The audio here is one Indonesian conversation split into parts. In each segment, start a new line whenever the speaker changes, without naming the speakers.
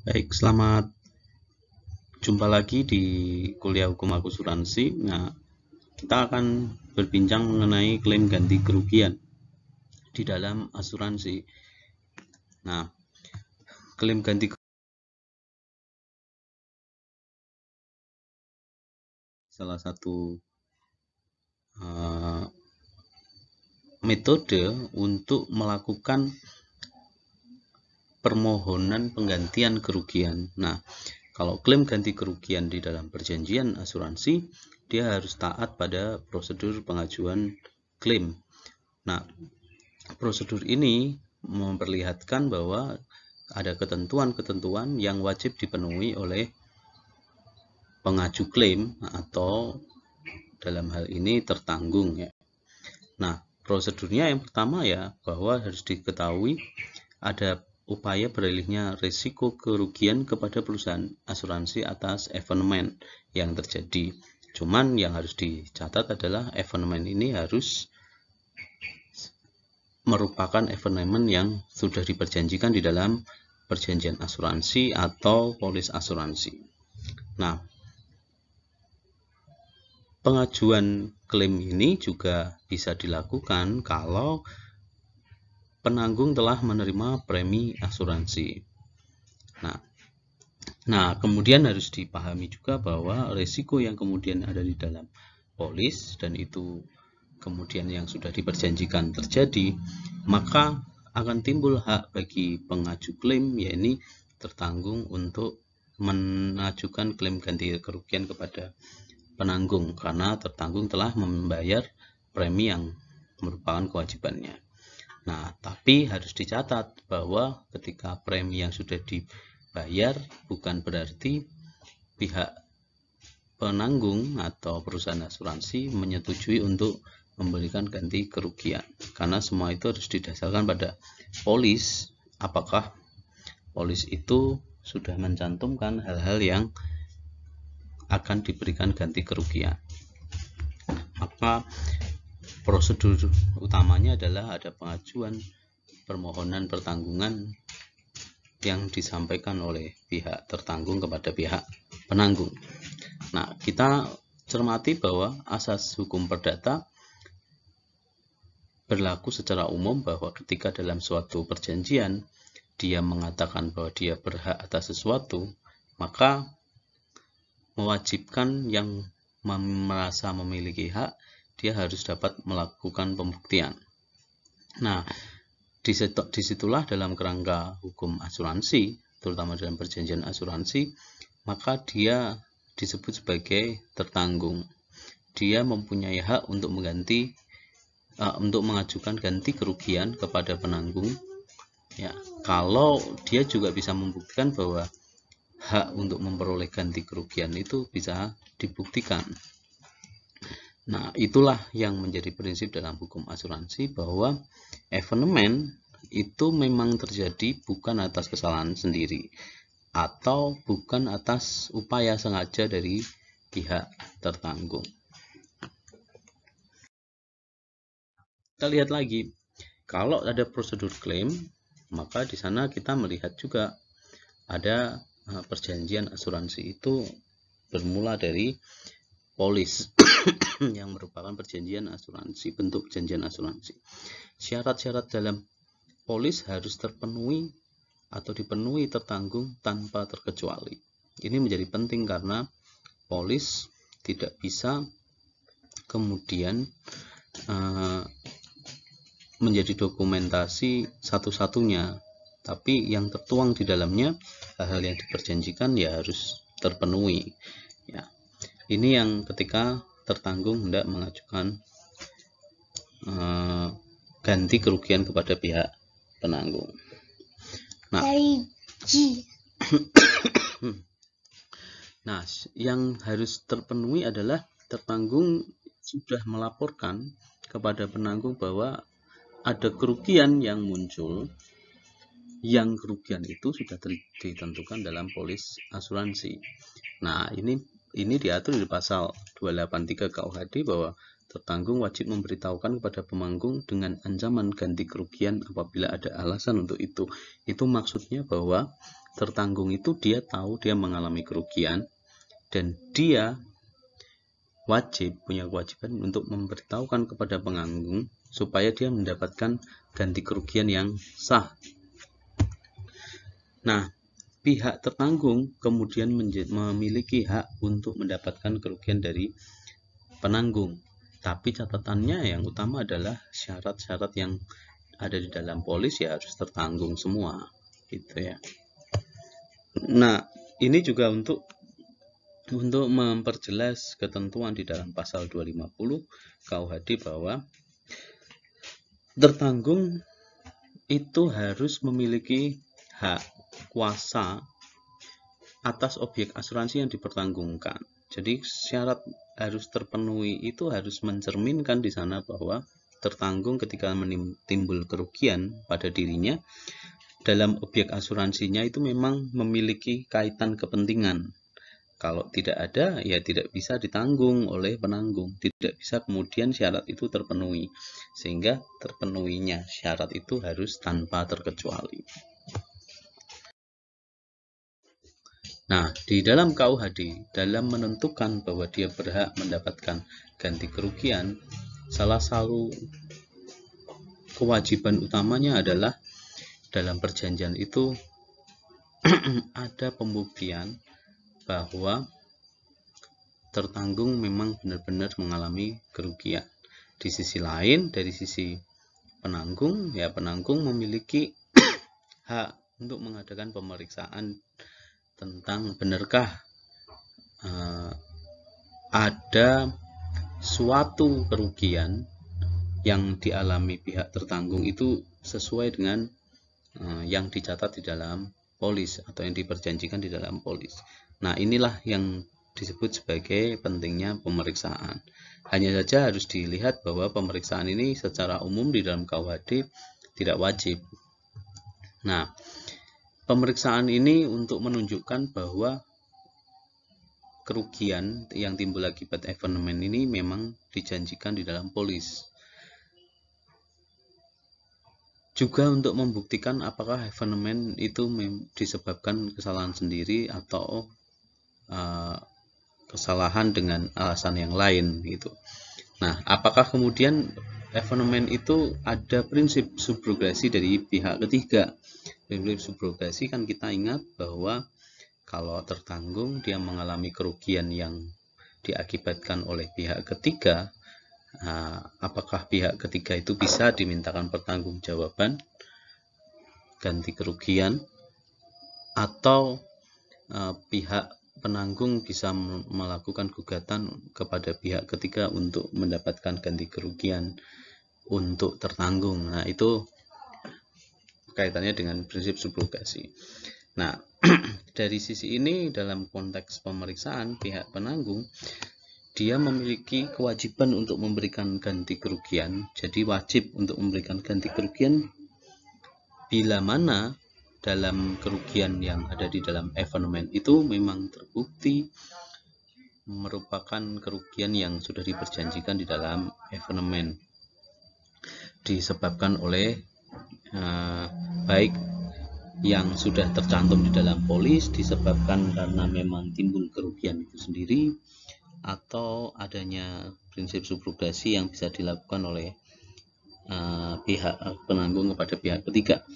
Baik, selamat jumpa lagi di kuliah hukum asuransi. Nah, kita akan berbincang mengenai klaim ganti kerugian di dalam asuransi. Nah, klaim ganti salah satu metode untuk melakukan permohonan penggantian kerugian. Nah, kalau klaim ganti kerugian di dalam perjanjian asuransi, dia harus taat pada prosedur pengajuan klaim. Nah, prosedur ini memperlihatkan bahwa ada ketentuan-ketentuan yang wajib dipenuhi oleh pengaju klaim atau dalam hal ini tertanggung ya. Nah, prosedurnya yang pertama ya bahwa harus diketahui ada upaya beralihnya risiko kerugian kepada perusahaan asuransi atas evenement yang terjadi. Cuman yang harus dicatat adalah evenement ini harus merupakan evenement yang sudah diperjanjikan di dalam perjanjian asuransi atau polis asuransi. Nah, pengajuan klaim ini juga bisa dilakukan kalau penanggung telah menerima premi asuransi. Nah, kemudian harus dipahami juga bahwa risiko yang kemudian ada di dalam polis dan itu kemudian yang sudah diperjanjikan terjadi, maka akan timbul hak bagi pengaju klaim, yakni tertanggung untuk mengajukan klaim ganti kerugian kepada penanggung karena tertanggung telah membayar premi yang merupakan kewajibannya. Nah, tapi harus dicatat bahwa ketika premi yang sudah dibayar bukan berarti pihak penanggung atau perusahaan asuransi menyetujui untuk memberikan ganti kerugian, karena semua itu harus didasarkan pada polis, apakah polis itu sudah mencantumkan hal-hal yang akan diberikan ganti kerugian. Maka prosedur utamanya adalah ada pengajuan permohonan pertanggungan yang disampaikan oleh pihak tertanggung kepada pihak penanggung. Nah, kita cermati bahwa asas hukum perdata berlaku secara umum bahwa ketika dalam suatu perjanjian dia mengatakan bahwa dia berhak atas sesuatu, maka mewajibkan yang merasa memiliki hak, dia harus dapat melakukan pembuktian. Nah, disitulah dalam kerangka hukum asuransi, terutama dalam perjanjian asuransi, maka dia disebut sebagai tertanggung. Dia mempunyai hak untuk mengajukan ganti kerugian kepada penanggung. Ya, kalau dia juga bisa membuktikan bahwa hak untuk memperoleh ganti kerugian itu bisa dibuktikan. Nah, itulah yang menjadi prinsip dalam hukum asuransi bahwa evenement itu memang terjadi bukan atas kesalahan sendiri atau bukan atas upaya sengaja dari pihak tertanggung. Kita lihat lagi, kalau ada prosedur klaim, maka di sana kita melihat juga ada perjanjian asuransi itu bermula dari polis yang merupakan perjanjian asuransi, bentuk perjanjian asuransi. Syarat-syarat dalam polis harus terpenuhi atau dipenuhi tertanggung tanpa terkecuali. Ini menjadi penting karena polis tidak bisa kemudian menjadi dokumentasi satu-satunya, tapi yang tertuang di dalamnya hal-hal yang diperjanjikan ya harus terpenuhi. Ya, ini yang ketika tertanggung hendak mengajukan ganti kerugian kepada pihak penanggung. Nah, nah, yang harus terpenuhi adalah tertanggung sudah melaporkan kepada penanggung bahwa ada kerugian yang muncul, yang kerugian itu sudah ditentukan dalam polis asuransi. Nah, ini diatur di pasal 283 KUHD bahwa tertanggung wajib memberitahukan kepada penanggung dengan ancaman ganti kerugian apabila ada alasan untuk itu. Itu maksudnya bahwa tertanggung itu dia tahu dia mengalami kerugian dan dia punya kewajiban untuk memberitahukan kepada penanggung supaya dia mendapatkan ganti kerugian yang sah. Nah, pihak tertanggung kemudian memiliki hak untuk mendapatkan kerugian dari penanggung. Tapi catatannya yang utama adalah syarat-syarat yang ada di dalam polis ya harus tertanggung semua, gitu ya. Nah, ini juga untuk memperjelas ketentuan di dalam pasal 250 KUHD bahwa tertanggung itu harus memiliki hak kuasa atas objek asuransi yang dipertanggungkan. Jadi syarat harus terpenuhi itu harus mencerminkan di sana bahwa tertanggung ketika timbul kerugian pada dirinya dalam objek asuransinya itu memang memiliki kaitan kepentingan. Kalau tidak ada, ya tidak bisa ditanggung oleh penanggung. Tidak bisa kemudian syarat itu terpenuhi. Sehingga terpenuhinya syarat itu harus tanpa terkecuali. Nah, di dalam KUHD, dalam menentukan bahwa dia berhak mendapatkan ganti kerugian, salah satu kewajiban utamanya adalah dalam perjanjian itu ada pembuktian bahwa tertanggung memang benar-benar mengalami kerugian. Di sisi lain, dari sisi penanggung, ya penanggung memiliki hak untuk mengadakan pemeriksaan tentang benarkah ada suatu kerugian yang dialami pihak tertanggung itu sesuai dengan yang dicatat di dalam polis atau yang diperjanjikan di dalam polis. Nah, inilah yang disebut sebagai pentingnya pemeriksaan. Hanya saja harus dilihat bahwa pemeriksaan ini secara umum di dalam KUHD tidak wajib. Nah, pemeriksaan ini untuk menunjukkan bahwa kerugian yang timbul akibat evenement ini memang dijanjikan di dalam polis. Juga untuk membuktikan apakah evenement itu disebabkan kesalahan sendiri atau kesalahan dengan alasan yang lain gitu. Nah, apakah kemudian evenement itu ada prinsip subrogasi dari pihak ketiga? Prinsip subrogasi kan kita ingat bahwa kalau tertanggung dia mengalami kerugian yang diakibatkan oleh pihak ketiga, apakah pihak ketiga itu bisa dimintakan pertanggungjawaban ganti kerugian atau pihak penanggung bisa melakukan gugatan kepada pihak ketiga untuk mendapatkan ganti kerugian untuk tertanggung. Nah, itu kaitannya dengan prinsip subrogasi. Nah, dari sisi ini dalam konteks pemeriksaan pihak penanggung dia memiliki kewajiban untuk memberikan ganti kerugian. Jadi wajib untuk memberikan ganti kerugian bila mana dalam kerugian yang ada di dalam evenement itu memang terbukti merupakan kerugian yang sudah diperjanjikan di dalam evenement, disebabkan oleh baik yang sudah tercantum di dalam polis, disebabkan karena memang timbul kerugian itu sendiri, atau adanya prinsip subrogasi yang bisa dilakukan oleh pihak penanggung kepada pihak ketiga,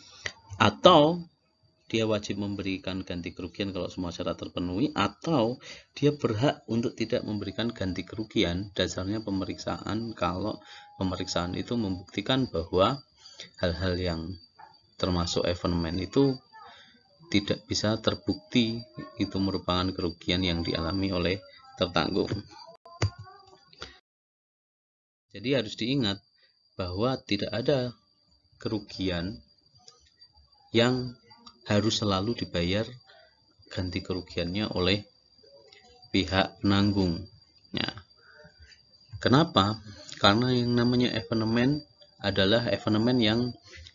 atau dia wajib memberikan ganti kerugian kalau semua syarat terpenuhi, atau dia berhak untuk tidak memberikan ganti kerugian dasarnya pemeriksaan kalau pemeriksaan itu membuktikan bahwa hal-hal yang termasuk evenement itu tidak bisa terbukti itu merupakan kerugian yang dialami oleh tertanggung. Jadi harus diingat bahwa tidak ada kerugian yang harus selalu dibayar ganti kerugiannya oleh pihak penanggung. Ya. Kenapa? Karena yang namanya evenement adalah evenement yang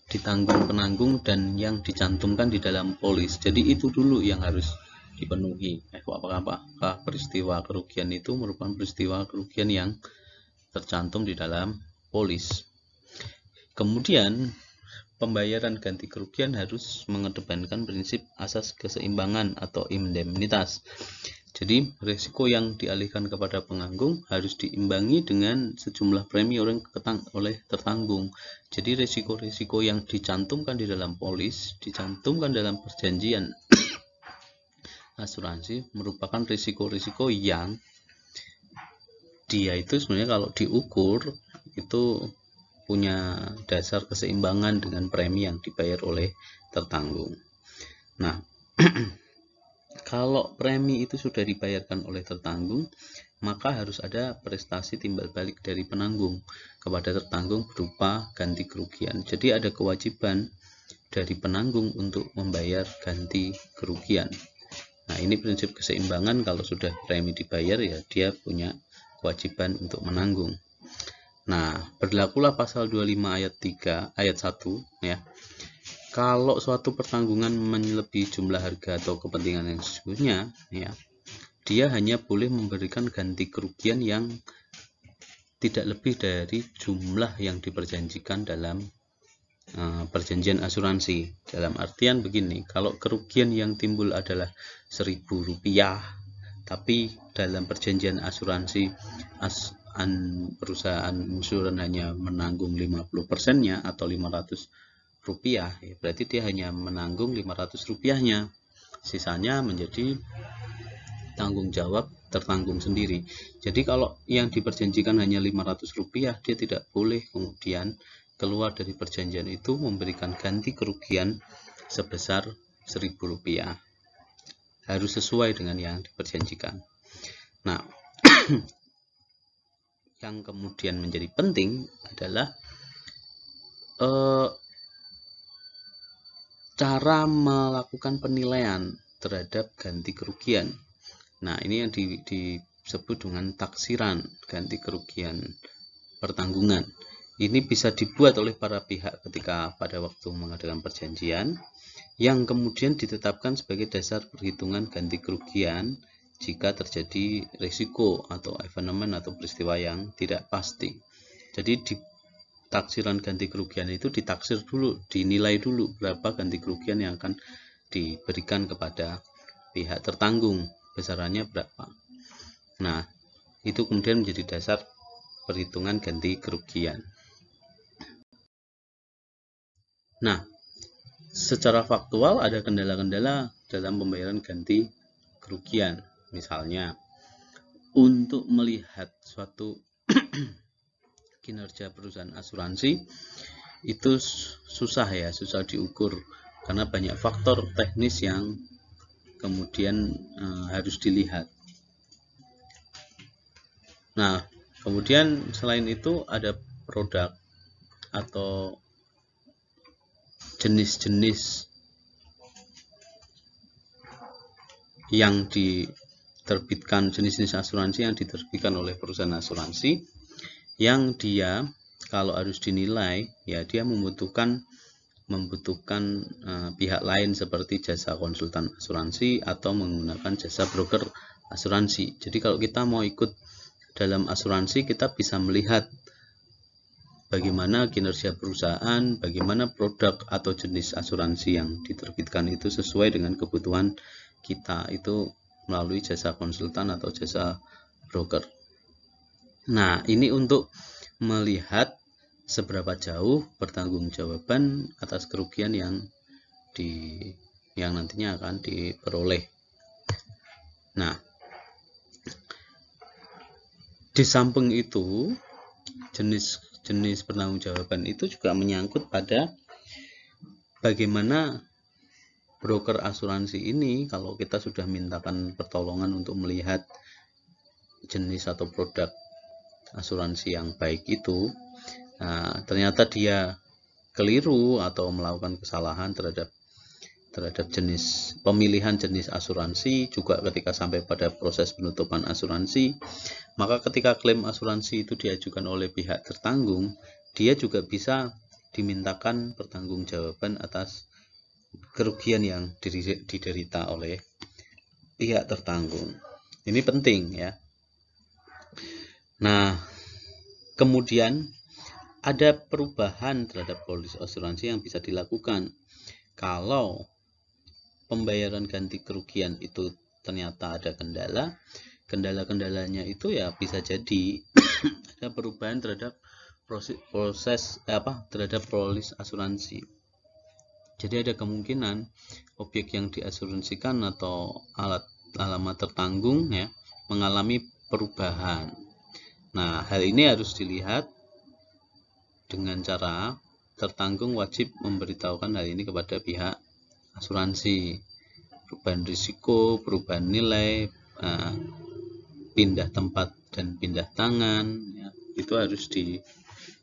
ditanggung penanggung dan yang dicantumkan di dalam polis. Jadi itu dulu yang harus dipenuhi. Apakah peristiwa kerugian itu merupakan peristiwa kerugian yang tercantum di dalam polis. Kemudian pembayaran ganti kerugian harus mengedepankan prinsip asas keseimbangan atau indemnitas. Jadi risiko yang dialihkan kepada penanggung harus diimbangi dengan sejumlah premi oleh tertanggung. Jadi risiko-risiko yang dicantumkan di dalam polis, dicantumkan dalam perjanjian asuransi merupakan risiko-risiko yang dia itu sebenarnya kalau diukur itu punya dasar keseimbangan dengan premi yang dibayar oleh tertanggung. Nah, kalau premi itu sudah dibayarkan oleh tertanggung, maka harus ada prestasi timbal balik dari penanggung kepada tertanggung berupa ganti kerugian. Jadi ada kewajiban dari penanggung untuk membayar ganti kerugian. Nah, ini prinsip keseimbangan. Kalau sudah premi dibayar, ya dia punya kewajiban untuk menanggung. Nah, berlakulah pasal 25 ayat 3 ayat 1 ya. Kalau suatu pertanggungan melebihi jumlah harga atau kepentingan yang sesungguhnya ya, dia hanya boleh memberikan ganti kerugian yang tidak lebih dari jumlah yang diperjanjikan dalam perjanjian asuransi. Dalam artian begini, kalau kerugian yang timbul adalah Rp1.000, tapi dalam perjanjian asuransi perusahaan insuran hanya menanggung 50%-nya atau Rp500, ya, berarti dia hanya menanggung Rp500-nya. Sisanya menjadi tanggung jawab tertanggung sendiri. Jadi kalau yang diperjanjikan hanya Rp500, dia tidak boleh kemudian keluar dari perjanjian itu memberikan ganti kerugian sebesar Rp1.000. Harus sesuai dengan yang diperjanjikan. Nah, yang kemudian menjadi penting adalah cara melakukan penilaian terhadap ganti kerugian. Nah, ini yang disebut dengan taksiran ganti kerugian pertanggungan. Ini bisa dibuat oleh para pihak ketika pada waktu mengadakan perjanjian, yang kemudian ditetapkan sebagai dasar perhitungan ganti kerugian jika terjadi risiko atau event atau peristiwa yang tidak pasti. Jadi di taksiran ganti kerugian itu ditaksir dulu, dinilai dulu berapa ganti kerugian yang akan diberikan kepada pihak tertanggung, besarannya berapa. Nah, itu kemudian menjadi dasar perhitungan ganti kerugian. Nah, secara faktual ada kendala-kendala dalam pembayaran ganti kerugian. Misalnya, untuk melihat suatu kinerja perusahaan asuransi itu susah diukur karena banyak faktor teknis yang kemudian harus dilihat. Nah, kemudian selain itu ada produk atau jenis-jenis yang diterbitkan, jenis-jenis asuransi yang diterbitkan oleh perusahaan asuransi, yang dia kalau harus dinilai ya dia membutuhkan pihak lain seperti jasa konsultan asuransi atau menggunakan jasa broker asuransi. Jadi kalau kita mau ikut dalam asuransi, kita bisa melihat bagaimana kinerja perusahaan, bagaimana produk atau jenis asuransi yang diterbitkan itu sesuai dengan kebutuhan kita itu melalui jasa konsultan atau jasa broker. Nah, ini untuk melihat seberapa jauh pertanggungjawaban atas kerugian yang nantinya akan diperoleh. Nah, di samping itu jenis pertanggungjawaban itu juga menyangkut pada bagaimana broker asuransi ini, kalau kita sudah mintakan pertolongan untuk melihat jenis atau produk asuransi yang baik itu, nah, ternyata dia keliru atau melakukan kesalahan terhadap pemilihan jenis asuransi, juga ketika sampai pada proses penutupan asuransi, maka ketika klaim asuransi itu diajukan oleh pihak tertanggung, dia juga bisa dimintakan pertanggungjawaban atas kerugian yang diderita oleh pihak tertanggung. Ini penting ya. Nah, kemudian ada perubahan terhadap polis asuransi yang bisa dilakukan. Kalau pembayaran ganti kerugian itu ternyata ada kendalanya itu ya bisa jadi ada perubahan terhadap terhadap polis asuransi. Jadi ada kemungkinan objek yang diasuransikan atau alamat tertanggung ya mengalami perubahan. Nah, hal ini harus dilihat dengan cara tertanggung wajib memberitahukan hal ini kepada pihak asuransi. Perubahan risiko, perubahan nilai, pindah tempat dan pindah tangan ya, itu harus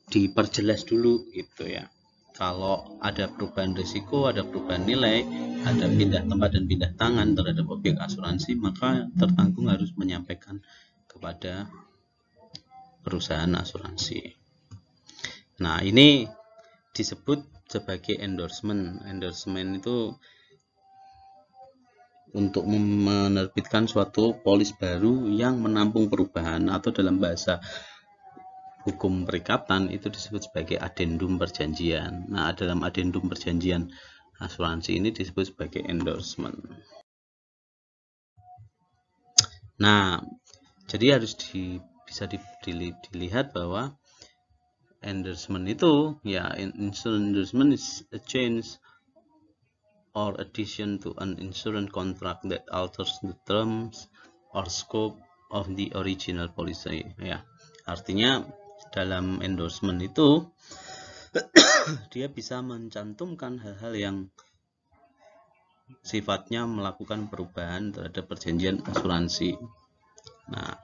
diperjelas dulu gitu ya. Kalau ada perubahan risiko, ada perubahan nilai, ada pindah tempat dan pindah tangan terhadap objek asuransi, maka tertanggung harus menyampaikan kepada perusahaan asuransi. Nah, ini disebut sebagai endorsement. Endorsement itu untuk menerbitkan suatu polis baru yang menampung perubahan, atau dalam bahasa hukum perikatan itu disebut sebagai adendum perjanjian. Nah, dalam adendum perjanjian asuransi ini disebut sebagai endorsement. Nah, jadi harus bisa dilihat bahwa endorsement itu ya, endorsement is a change or addition to an insurance contract that alters the terms or scope of the original policy ya. Artinya dalam endorsement itu dia bisa mencantumkan hal-hal yang sifatnya melakukan perubahan terhadap perjanjian asuransi. Nah,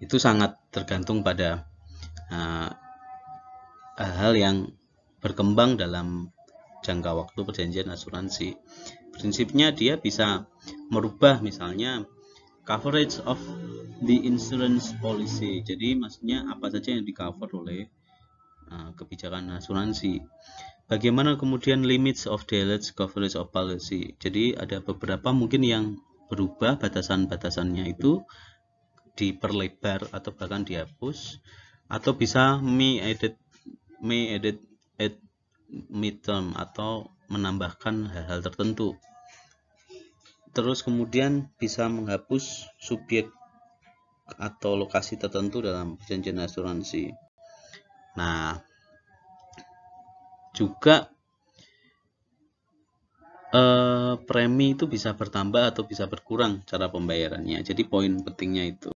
itu sangat tergantung pada hal-hal yang berkembang dalam jangka waktu perjanjian asuransi. Prinsipnya dia bisa merubah misalnya coverage of the insurance policy. Jadi maksudnya apa saja yang di cover oleh kebijakan asuransi. Bagaimana kemudian limits of the alleged coverage of policy. Jadi ada beberapa mungkin yang berubah, batasan-batasannya itu diperlebar atau bahkan dihapus, atau bisa may edit at midterm atau menambahkan hal-hal tertentu. Terus kemudian bisa menghapus subjek atau lokasi tertentu dalam perjanjian asuransi. Nah, juga premi itu bisa bertambah atau bisa berkurang cara pembayarannya. Jadi poin pentingnya itu.